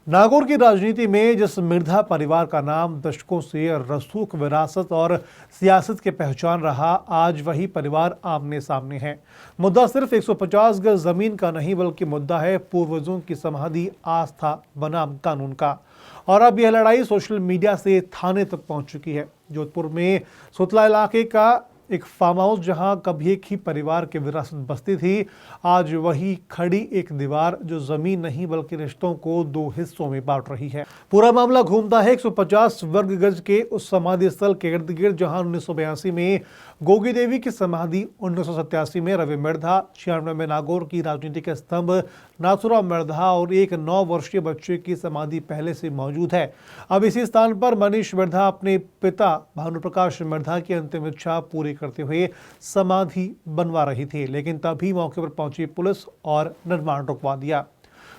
नागौर की राजनीति में जिस मिर्धा परिवार का नाम दशकों से रसूख विरासत और सियासत की पहचान रहा, आज वही परिवार आमने सामने है। मुद्दा सिर्फ 150 गज जमीन का नहीं, बल्कि मुद्दा है पूर्वजों की समाधि, आस्था बनाम कानून का। और अब यह लड़ाई सोशल मीडिया से थाने तक पहुंच चुकी है। जोधपुर में सुतला इलाके का एक फार्म हाउस, जहां कभी एक ही परिवार की विरासत बसती थी, आज वही खड़ी एक दीवार जो जमीन नहीं बल्कि रिश्तों को दो हिस्सों में बांट रही है। पूरा मामला घूमता है 150 वर्ग गज के उस समाधि स्थल के इर्द गिर्द, जहां 1982 में गोगी देवी की समाधि, 1987 में रवि मिर्धा, 96 में नागौर की राजनीति के स्तंभ नाथुराम मिर्धा और एक 9 वर्षीय बच्चे की समाधि पहले से मौजूद है। अब इसी स्थान पर मनीष मिर्धा अपने पिता भानुप्रकाश मिर्धा की अंतिम इच्छा पूरी करते हुए समाधि बनवा रही थी, लेकिन तभी मौके पर पहुंची पुलिस और निर्माण रुकवा दिया।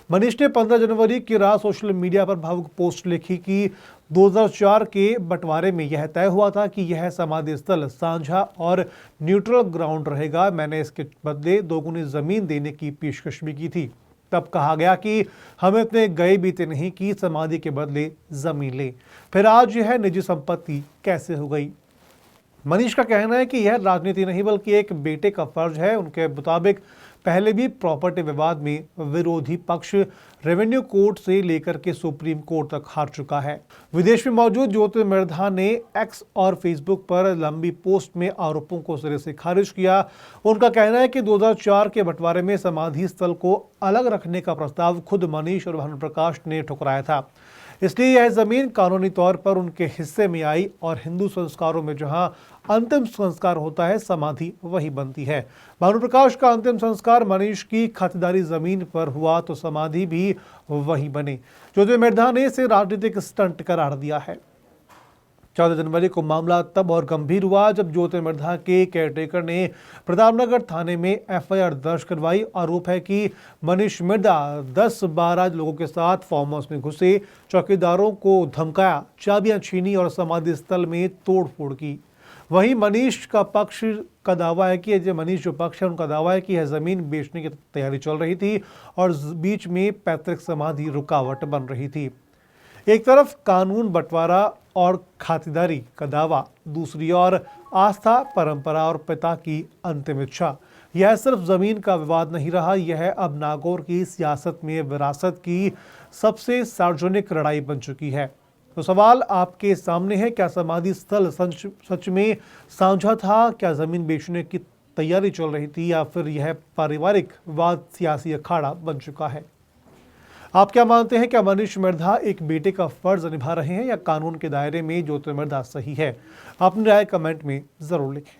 मनीष ने 15 जनवरी की रात सोशल मीडिया पर भावुक पोस्ट लिखी कि 2004 के बंटवारे में यह तय हुआ था कि यह समाधि स्थल साझा और न्यूट्रल ग्राउंड रहेगा। मैंने इसके बदले दोगुनी जमीन देने की पेशकश भी की थी। तब कहा गया कि हम इतने गए बीते नहीं कि समाधि के बदले जमीन लें। फिर आज यह निजी संपत्ति कैसे हो गई? मनीष का कहना है कि यह राजनीति नहीं बल्कि एक बेटे का फर्ज है। उनके मुताबिक पहले भी प्रॉपर्टी विवाद में विरोधी पक्ष रेवेन्यू कोर्ट से लेकर के सुप्रीम कोर्ट तक हार चुका है। विदेश में मौजूद ज्योति मिर्धा ने एक्स और फेसबुक पर लंबी पोस्ट में आरोपों को सिरे से खारिज किया। उनका कहना है कि 2004 के बंटवारे में समाधि स्थल को अलग रखने का प्रस्ताव खुद मनीष और भानुप्रकाश ने ठुकराया था, इसलिए यह जमीन कानूनी तौर पर उनके हिस्से में आई और हिंदू संस्कारों में जहां अंतिम संस्कार होता है, समाधि वही बनती है। भानुप्रकाश का अंतिम संस्कार मनीष की खातिरदारी जमीन पर हुआ तो समाधि भी वही बने। ज्योति मिर्धा ने इसे राजनीतिक स्टंट करार दिया है। 14 जनवरी को मामला तब और गंभीर हुआ जब ज्योति मिर्धा के केयरटेकर ने प्रतापनगर थाने में एफआईआर दर्ज करवाई। आरोप है कि मनीष मिर्धा 10-12 लोगों के साथ फार्म हाउस में घुसे, चौकीदारों को धमकाया, चाबियां छीनी और समाधि स्थल में तोड़फोड़ की। वहीं मनीष का पक्ष का दावा है कि मनीष जो पक्ष है उनका दावा है कि यह जमीन बेचने की तैयारी चल रही थी और बीच में पैतृक समाधि रुकावट बन रही थी। एक तरफ कानून बंटवारा और खातिरदारी का दावा, दूसरी ओर आस्था, परंपरा और पिता की अंतिम इच्छा। यह सिर्फ जमीन का विवाद नहीं रहा, यह अब नागौर की सियासत में विरासत की सबसे सार्वजनिक लड़ाई बन चुकी है। तो सवाल आपके सामने है, क्या समाधि स्थल सच में साझा था? क्या जमीन बेचने की तैयारी चल रही थी, या फिर यह पारिवारिक विवाद सियासी अखाड़ा बन चुका है? आप क्या मानते हैं? क्या मनीष मिर्धा एक बेटे का फर्ज निभा रहे हैं, या कानून के दायरे में ज्योति मिर्धा सही है? अपनी राय कमेंट में जरूर लिखें।